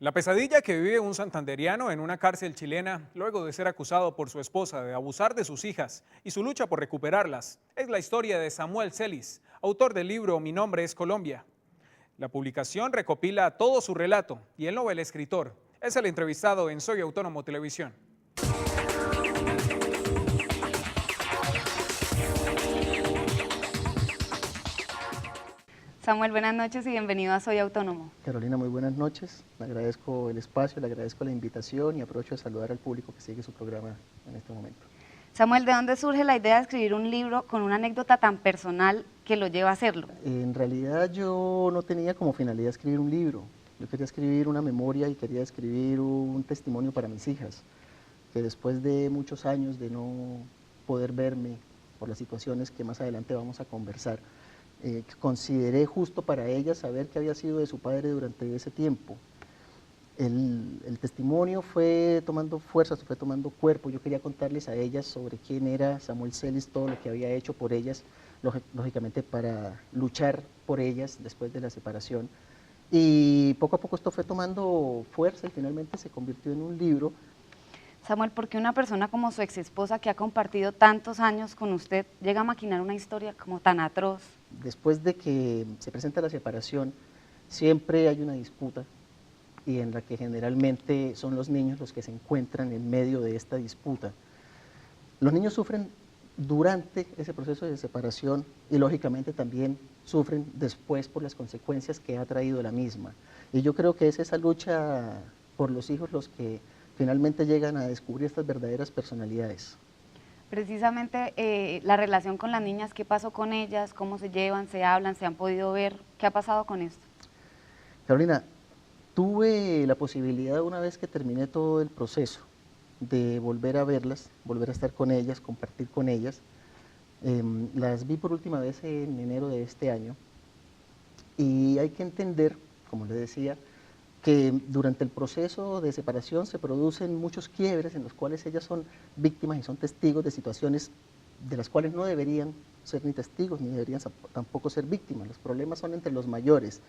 La pesadilla que vive un santanderiano en una cárcel chilena luego de ser acusado por su esposa de abusar de sus hijas y su lucha por recuperarlas es la historia de Samuel Celis, autor del libro Mi nombre es Colombia. La publicación recopila todo su relato y el novel escritor es el entrevistado en Soy Autónomo Televisión. Samuel, buenas noches y bienvenido a Soy Autónomo. Carolina, muy buenas noches. Le agradezco el espacio, le agradezco la invitación y aprovecho de saludar al público que sigue su programa en este momento. Samuel, ¿de dónde surge la idea de escribir un libro con una anécdota tan personal que lo lleva a hacerlo? En realidad yo no tenía como finalidad escribir un libro. Yo quería escribir una memoria y quería escribir un testimonio para mis hijas, que después de muchos años de no poder verme por las situaciones que más adelante vamos a conversar, consideré justo para ellas saber qué había sido de su padre durante ese tiempo. El testimonio fue tomando fuerza, fue tomando cuerpo. Yo quería contarles a ellas sobre quién era Samuel Celis, todo lo que había hecho por ellas, lógicamente para luchar por ellas después de la separación. Y poco a poco esto fue tomando fuerza y finalmente se convirtió en un libro. Samuel, ¿por qué una persona como su ex esposa que ha compartido tantos años con usted llega a maquinar una historia como tan atroz? Después de que se presenta la separación, siempre hay una disputa y en la que generalmente son los niños los que se encuentran en medio de esta disputa. Los niños sufren durante ese proceso de separación y lógicamente también sufren después por las consecuencias que ha traído la misma. Y yo creo que es esa lucha por los hijos los que finalmente llegan a descubrir estas verdaderas personalidades. Precisamente la relación con las niñas, ¿qué pasó con ellas? ¿Cómo se llevan? ¿Se hablan? ¿Se han podido ver? ¿Qué ha pasado con esto? Carolina, tuve la posibilidad una vez que terminé todo el proceso de volver a verlas, volver a estar con ellas, compartir con ellas. Las vi por última vez en enero de este año y hay que entender, como le decía, que durante el proceso de separación se producen muchos quiebres en los cuales ellas son víctimas y son testigos de situaciones de las cuales no deberían ser ni testigos ni deberían tampoco ser víctimas. Los problemas son entre los mayores.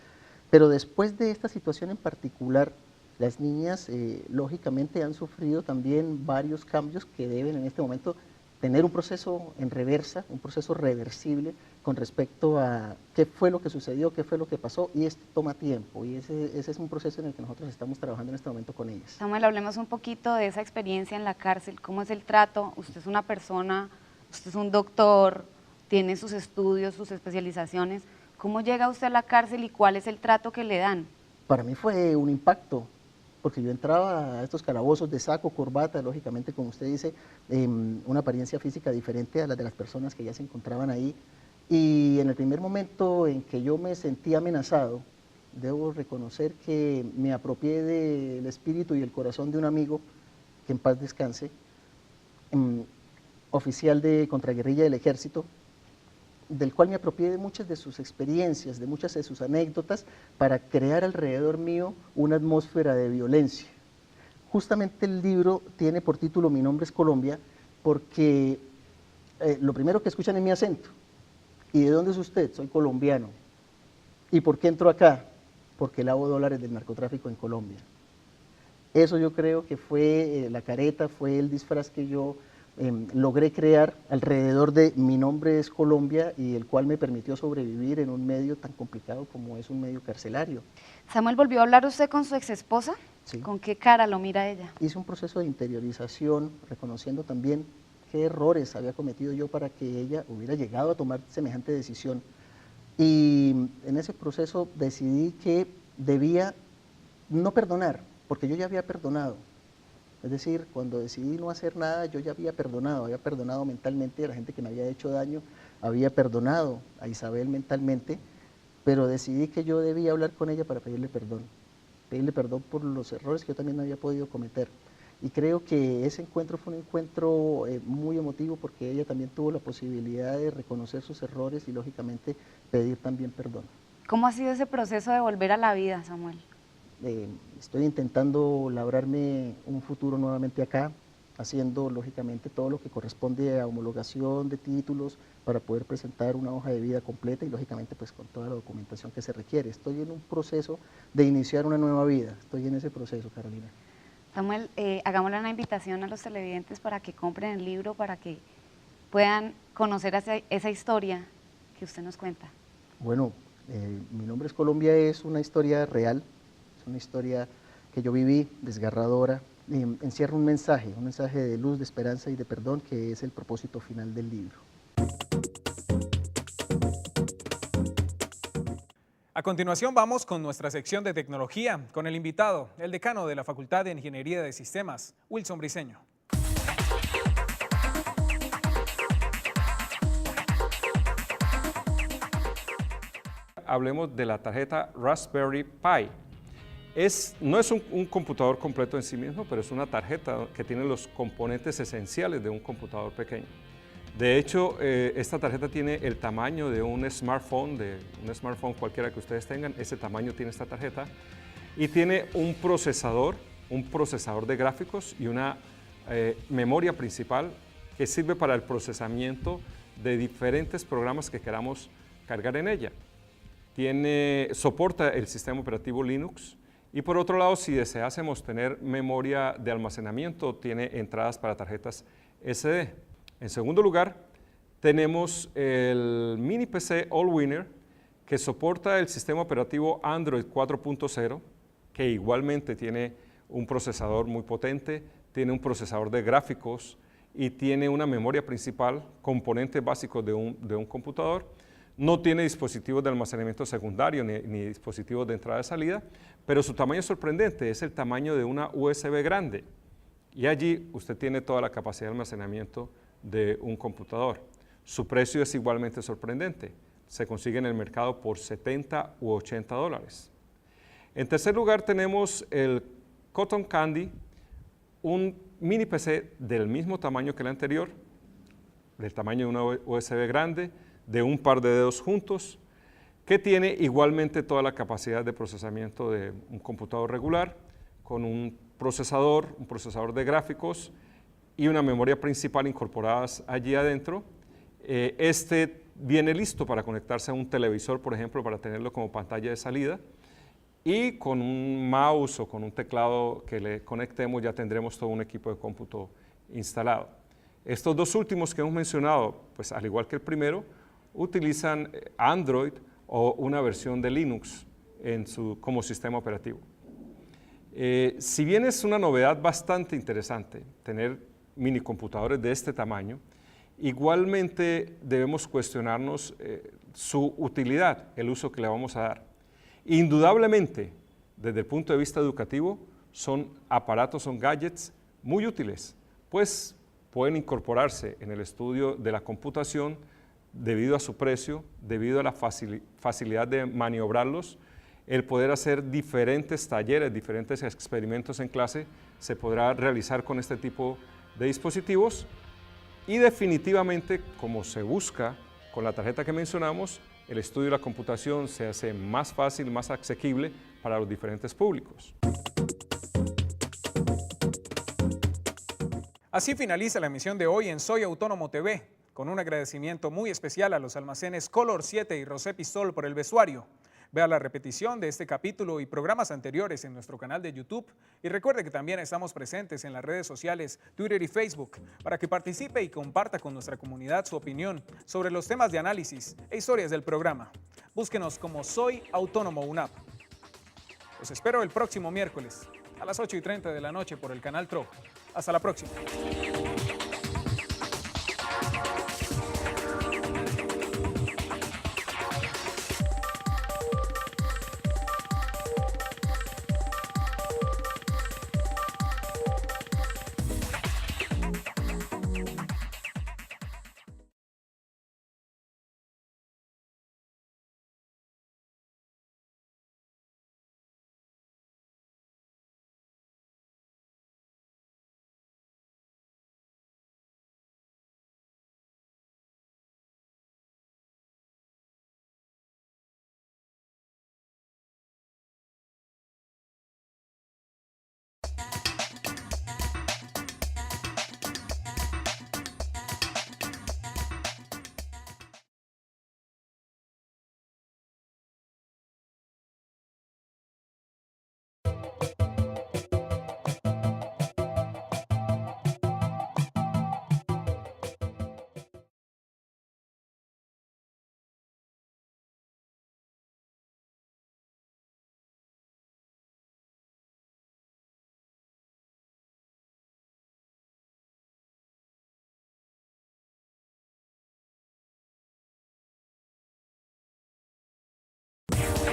Pero después de esta situación en particular, las niñas lógicamente han sufrido también varios cambios que deben en este momento tener un proceso en reversa, un proceso reversible con respecto a qué fue lo que sucedió, qué fue lo que pasó, y esto toma tiempo, y ese es un proceso en el que nosotros estamos trabajando en este momento con ellas. Samuel, hablemos un poquito de esa experiencia en la cárcel, ¿cómo es el trato? Usted es una persona, usted es un doctor, tiene sus estudios, sus especializaciones, ¿cómo llega usted a la cárcel y cuál es el trato que le dan? Para mí fue un impacto, porque yo entraba a estos calabozos de saco, corbata, lógicamente, como usted dice, una apariencia física diferente a la de las personas que ya se encontraban ahí, y en el primer momento en que yo me sentí amenazado, debo reconocer que me apropié del espíritu y el corazón de un amigo, que en paz descanse, oficial de contraguerrilla del ejército, del cual me apropié de muchas de sus experiencias, de muchas de sus anécdotas, para crear alrededor mío una atmósfera de violencia. Justamente el libro tiene por título Mi nombre es Colombia, porque lo primero que escuchan es mi acento. ¿Y de dónde es usted? Soy colombiano. ¿Y por qué entro acá? Porque lavo dólares del narcotráfico en Colombia. Eso yo creo que fue la careta, fue el disfraz que yo logré crear alrededor de Mi nombre es Colombia y el cual me permitió sobrevivir en un medio tan complicado como es un medio carcelario. Samuel, ¿volvió a hablar usted con su ex esposa? Sí. ¿Con qué cara lo mira ella? Hice un proceso de interiorización, reconociendo también qué errores había cometido yo para que ella hubiera llegado a tomar semejante decisión. Y en ese proceso decidí que debía no perdonar, porque yo ya había perdonado. Es decir, cuando decidí no hacer nada, yo ya había perdonado mentalmente a la gente que me había hecho daño, había perdonado a Isabel mentalmente, pero decidí que yo debía hablar con ella para pedirle perdón por los errores que yo también había podido cometer. Y creo que ese encuentro fue un encuentro muy emotivo porque ella también tuvo la posibilidad de reconocer sus errores y lógicamente pedir también perdón. ¿Cómo ha sido ese proceso de volver a la vida, Samuel? Estoy intentando labrarme un futuro nuevamente acá. haciendo lógicamente todo lo que corresponde a homologación de títulos para poder presentar una hoja de vida completa y lógicamente pues con toda la documentación que se requiere. Estoy en un proceso de iniciar una nueva vida, estoy en ese proceso, Carolina. Samuel, hagámosle una invitación a los televidentes para que compren el libro, para que puedan conocer esa historia que usted nos cuenta. Bueno, Mi nombre es Colombia es una historia real, es una historia que yo viví, desgarradora, encierra un mensaje de luz, de esperanza y de perdón, que es el propósito final del libro. A continuación vamos con nuestra sección de tecnología, con el invitado, el decano de la Facultad de Ingeniería de Sistemas, Wilson Briceño. Hablemos de la tarjeta Raspberry Pi. No es un computador completo en sí mismo, pero es una tarjeta que tiene los componentes esenciales de un computador pequeño. De hecho, esta tarjeta tiene el tamaño de un smartphone cualquiera que ustedes tengan. Ese tamaño tiene esta tarjeta y tiene un procesador de gráficos y una memoria principal que sirve para el procesamiento de diferentes programas que queramos cargar en ella. Soporta el sistema operativo Linux y por otro lado, si deseásemos tener memoria de almacenamiento, tiene entradas para tarjetas SD. En segundo lugar, tenemos el mini PC Allwinner, que soporta el sistema operativo Android 4.0, que igualmente tiene un procesador muy potente, tiene un procesador de gráficos y tiene una memoria principal, componente básico de un computador. No tiene dispositivos de almacenamiento secundario ni dispositivos de entrada y salida, pero su tamaño es sorprendente, es el tamaño de una USB grande. Y allí usted tiene toda la capacidad de almacenamiento de un computador. Su precio es igualmente sorprendente. Se consigue en el mercado por $70 u $80. En tercer lugar tenemos el Cotton Candy, un mini PC del mismo tamaño que el anterior, del tamaño de una USB grande, de un par de dedos juntos, que tiene igualmente toda la capacidad de procesamiento de un computador regular, con un procesador de gráficos y una memoria principal incorporadas allí adentro. Este viene listo para conectarse a un televisor, por ejemplo, para tenerlo como pantalla de salida, y con un mouse o con un teclado que le conectemos ya tendremos todo un equipo de cómputo instalado. Estos dos últimos que hemos mencionado, pues al igual que el primero, utilizan Android o una versión de Linux como sistema operativo. Si bien es una novedad bastante interesante tener mini computadores de este tamaño, igualmente debemos cuestionarnos su utilidad, el uso que le vamos a dar. Indudablemente, desde el punto de vista educativo, son aparatos, son gadgets muy útiles, pues pueden incorporarse en el estudio de la computación debido a su precio, debido a la facilidad de maniobrarlos, el poder hacer diferentes talleres, diferentes experimentos en clase, se podrá realizar con este tipo de dispositivos y definitivamente, como se busca con la tarjeta que mencionamos, el estudio de la computación se hace más fácil, más asequible para los diferentes públicos. Así finaliza la emisión de hoy en Soy Autónomo TV, con un agradecimiento muy especial a los almacenes Color 7 y Rosé Pistol por el vestuario. Vea la repetición de este capítulo y programas anteriores en nuestro canal de YouTube y recuerde que también estamos presentes en las redes sociales Twitter y Facebook para que participe y comparta con nuestra comunidad su opinión sobre los temas de análisis e historias del programa. Búsquenos como Soy Autónomo UNAP. Los espero el próximo miércoles a las 8:30 de la noche por el canal TRO. Hasta la próxima. Bye.